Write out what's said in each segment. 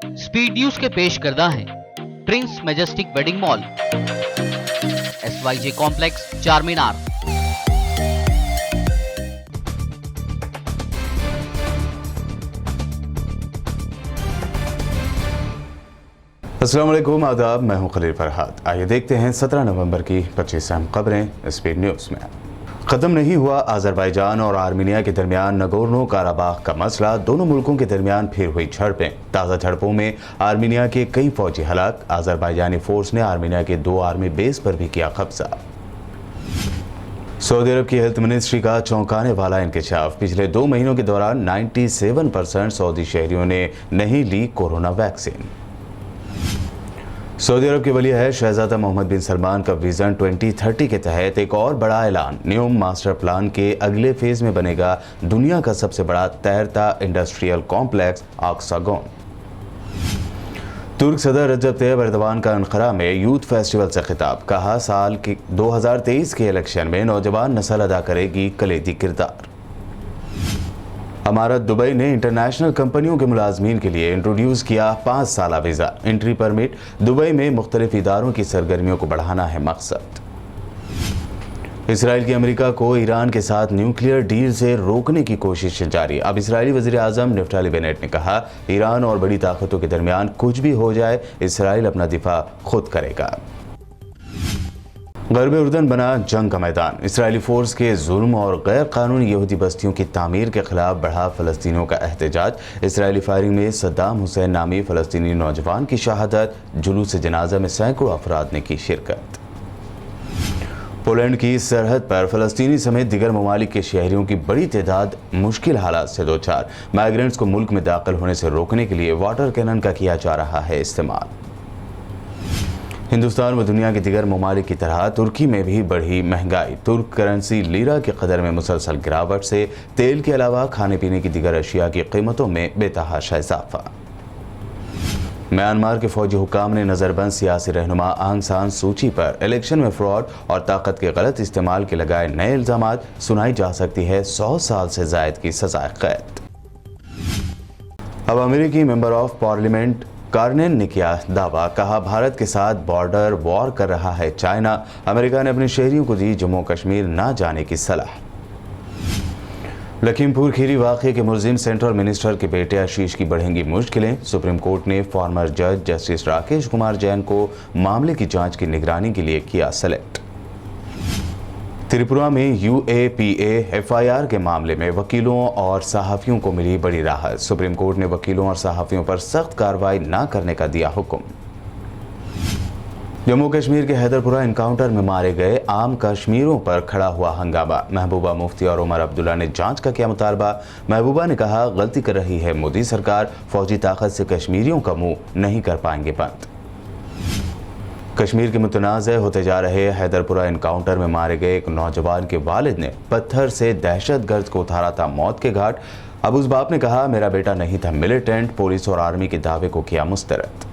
Speed news के पेश करदा है Prince majestic wedding mall, SYJ complex, चार मीनार। अस्सलाम वालेकुम, आदाब। मैं हूं खलील फरहाद। आइए देखते हैं 17 नवंबर की 25 अहम खबरें स्पीड न्यूज़ में। ख़त्म नहीं हुआ आज़रबाईजान और आर्मीनिया के दरमियान नगोर्नो काराबाख का मसला। दोनों मुल्कों के दरमियान फिर हुई झड़पें। ताज़ा झड़पों में आर्मीनिया के कई फौजी हलाक। आज़रबाईजानी फोर्स ने आर्मीनिया के 2 आर्मी बेस पर भी किया कब्जा। सऊदी अरब की हेल्थ मिनिस्ट्री का चौंकाने वाला इंकशाफ। पिछले 2 महीनों के दौरान 97% सऊदी शहरियों ने नहीं ली कोरोना वैक्सीन। सऊदी अरब के वली अहद शहजादा मोहम्मद बिन सलमान का विजन 2030 के तहत एक और बड़ा ऐलान। न्यूम मास्टर प्लान के अगले फेज में बनेगा दुनिया का सबसे बड़ा तैरता इंडस्ट्रियल कॉम्प्लेक्स ऑक्सागोन। तुर्क सदर रजब तैयब एर्दोगान का अंकारा में यूथ फेस्टिवल से खिताब। कहा, साल के 2023 के इलेक्शन में नौजवान नस्ल अदा करेगी कलीदी किरदार। अमारत दुबई ने इंटरनेशनल कंपनियों के मुलाजमीन के लिए इंट्रोड्यूस किया 5 साला वीज़ा एंट्री परमिट। दुबई में मुख्तलिफ इदारों की सरगर्मियों को बढ़ाना है मकसद। इसराइल की अमेरिका को ईरान के साथ न्यूक्लियर डील से रोकने की कोशिश जारी। अब इसराइली वज़ीर आज़म नफ्ताली बेनेट ने कहा, ईरान और बड़ी ताकतों के दरमियान कुछ भी हो जाए, इसराइल अपना दिफा खुद करेगा। गरब उर्दन बना जंग का मैदान। इसराइली फोर्स के जुल्म और गैर कानूनी यहूदी बस्तियों की तामीर के खिलाफ बढ़ा फ़लस्तीनियों का एहतजाज। इसराइली फायरिंग में सद्दाम हुसैन नामी फ़लस्तीनी नौजवान की शहादत। जुलूस जनाजा में सैकड़ों अफराद ने की शिरकत। पोलैंड की सरहद पर फ़लस्तीनी समेत दिगर ममालिक के शहरियों की बड़ी तादाद मुश्किल हालात से दो चार। माइग्रेंट्स को मुल्क में दाखिल होने से रोकने के लिए वाटर कैनन का किया जा रहा है इस्तेमाल। हिंदुस्तान व दुनिया के दिगर ममालिक की तरह तुर्की में भी बढ़ी महंगाई। तुर्क करेंसी लीरा के कदर में मुसलसल गिरावट से तेल के अलावा खाने पीने की दिगर अशिया की कीमतों में बेतहाशा इजाफा। म्यांमार के फौजी हुकाम ने नज़रबंद सियासी रहनुमा आंग सान सूची पर इलेक्शन में फ्रॉड और ताकत के गलत इस्तेमाल के लगाए नए इल्जामात। सुनाई जा सकती है 100 साल से जायद की सजाए कैद। अब अमेरिकी मेंबर ऑफ पार्लियामेंट कार्नेन ने किया दावा। कहा, भारत के साथ बॉर्डर वॉर कर रहा है चाइना। अमेरिका ने अपने शहरियों को दी जम्मू कश्मीर ना जाने की सलाह। लखीमपुर खीरी वाक़े के मुलजिम सेंट्रल मिनिस्टर के बेटे आशीष की बढ़ेंगी मुश्किलें। सुप्रीम कोर्ट ने फॉर्मर जज जस्टिस राकेश कुमार जैन को मामले की जांच की निगरानी के लिए किया सेलेक्ट। त्रिपुरा में UAPA FIR के मामले में वकीलों और सहाफ़ियों को मिली बड़ी राहत। सुप्रीम कोर्ट ने वकीलों और सहाफ़ियों पर सख्त कार्रवाई न करने का दिया हुक्म। जम्मू कश्मीर के हैदरपुरा इनकाउंटर में मारे गए आम कश्मीरों पर खड़ा हुआ हंगामा। महबूबा मुफ्ती और उमर अब्दुल्ला ने जांच का किया मुतालबा। महबूबा ने कहा, गलती कर रही है मोदी सरकार। फौजी ताकत से कश्मीरियों का मुंह नहीं कर पाएंगे बंद। कश्मीर के मुतनाज़ होते जा रहे हैदरपुरा इनकाउंटर में मारे गए एक नौजवान के वालिद ने पत्थर से दहशतगर्द को उतारा था मौत के घाट। अब उस बाप ने कहा, मेरा बेटा नहीं था मिलिटेंट। पुलिस और आर्मी के दावे को किया मुस्तरद।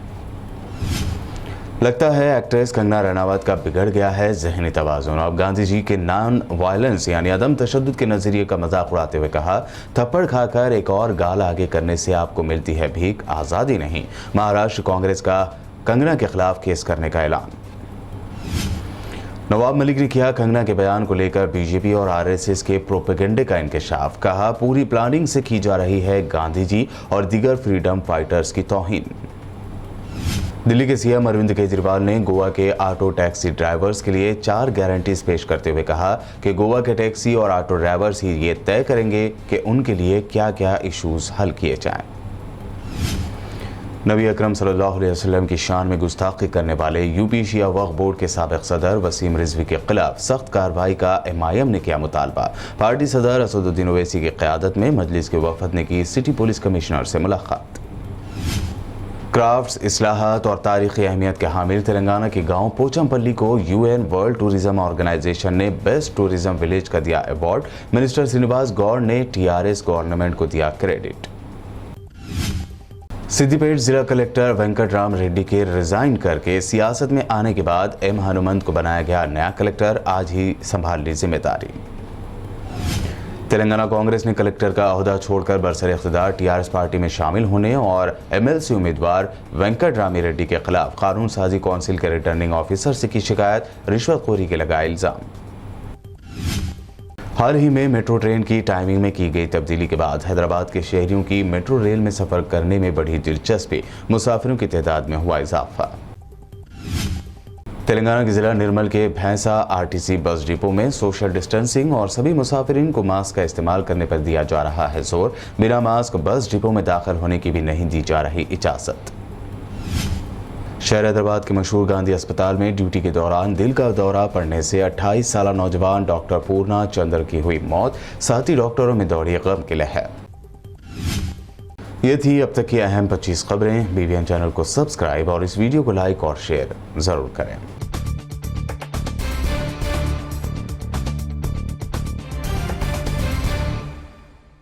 लगता है एक्ट्रेस कंगना रनावत का बिगड़ गया है जहनी तवाज़ुन। अब गांधी जी के नॉन वायलेंस यानी अदम तशद्दुद के नज़रिए का मजाक उड़ाते हुए कहा, थप्पड़ खाकर एक और गाल आगे करने से आपको मिलती है भीख, आज़ादी नहीं। महाराष्ट्र कांग्रेस का कंगना के खिलाफ केस करने का ऐलान। नवाब मलिक ने किया कंगना के बयान को लेकर बीजेपी और RSS के प्रोपेगेंडे का इंकशाफ। कहा, पूरी प्लानिंग से की जा रही है गांधी जी और दीगर फ्रीडम फाइटर्स की तौहीन। दिल्ली के CM अरविंद केजरीवाल ने गोवा के ऑटो टैक्सी ड्राइवर्स के लिए 4 गारंटीज पेश करते हुए कहा कि गोवा के टैक्सी और ऑटो ड्राइवर्स ही ये तय करेंगे कि उनके लिए क्या क्या इश्यूज हल किए जाएं। नबी अकरम सल्लल्लाहु अलैहि वसल्लम की शान में गुस्ताखी करने वाले यूपी शिया वक्फ बोर्ड के साबिक सदर वसीम रिजवी के खिलाफ सख्त कार्रवाई का MIM ने किया मुतालबा। पार्टी सदर असदुद्दीन ओवैसी की क़यादत में मजलिस के वफद ने की सिटी पुलिस कमिश्नर से मुलाकात। क्राफ्ट्स, इस्लाहात और तारीख़ी अहमियत के हामिल तेलंगाना के गांव पोचमपल्ली को UN वर्ल्ड टूरिज्म ऑर्गेनाइजेशन ने बेस्ट टूरिज्म विलेज का दिया अवार्ड। मिनिस्टर श्रीनिवास गौड़ ने TRS गवर्नमेंट को दिया क्रेडिट। सिद्दीपेट जिला कलेक्टर वेंकटराम रेड्डी के रिजाइन करके सियासत में आने के बाद M हनुमंत को बनाया गया नया कलेक्टर। आज ही संभाल ली जिम्मेदारी। तेलंगाना कांग्रेस ने कलेक्टर का ओहदा छोड़कर बरसर इख्तिदार टीआरएस पार्टी में शामिल होने और एमएलसी उम्मीदवार वेंकट रामी रेड्डी के खिलाफ कानून साजी काउंसिल के रिटर्निंग ऑफिसर से की शिकायत, रिश्वतखोरी के लगाए इल्जाम। हाल ही में मेट्रो ट्रेन की टाइमिंग में की गई तब्दीली के बाद हैदराबाद के शहरियों की मेट्रो रेल में सफर करने में बढ़ी दिलचस्पी, मुसाफिरों की तादाद में हुआ इजाफा। तेलंगाना के जिला निर्मल के भैंसा आरटीसी बस डिपो में सोशल डिस्टेंसिंग और सभी मुसाफिरीन को मास्क का इस्तेमाल करने पर दिया जा रहा है जोर। बिना मास्क बस डिपो में दाखिल होने की भी नहीं दी जा रही इजाजत। शहर हैदराबाद के मशहूर गांधी अस्पताल में ड्यूटी के दौरान दिल का दौरा पड़ने से 28 साल नौजवान डॉक्टर पूर्णा चंद्र की हुई मौत, साथ ही डॉक्टरों में दौड़ी गम की लहर। ये थी अब तक की अहम 25 खबरें। BBN चैनल को सब्सक्राइब और इस वीडियो को लाइक और शेयर जरूर करें।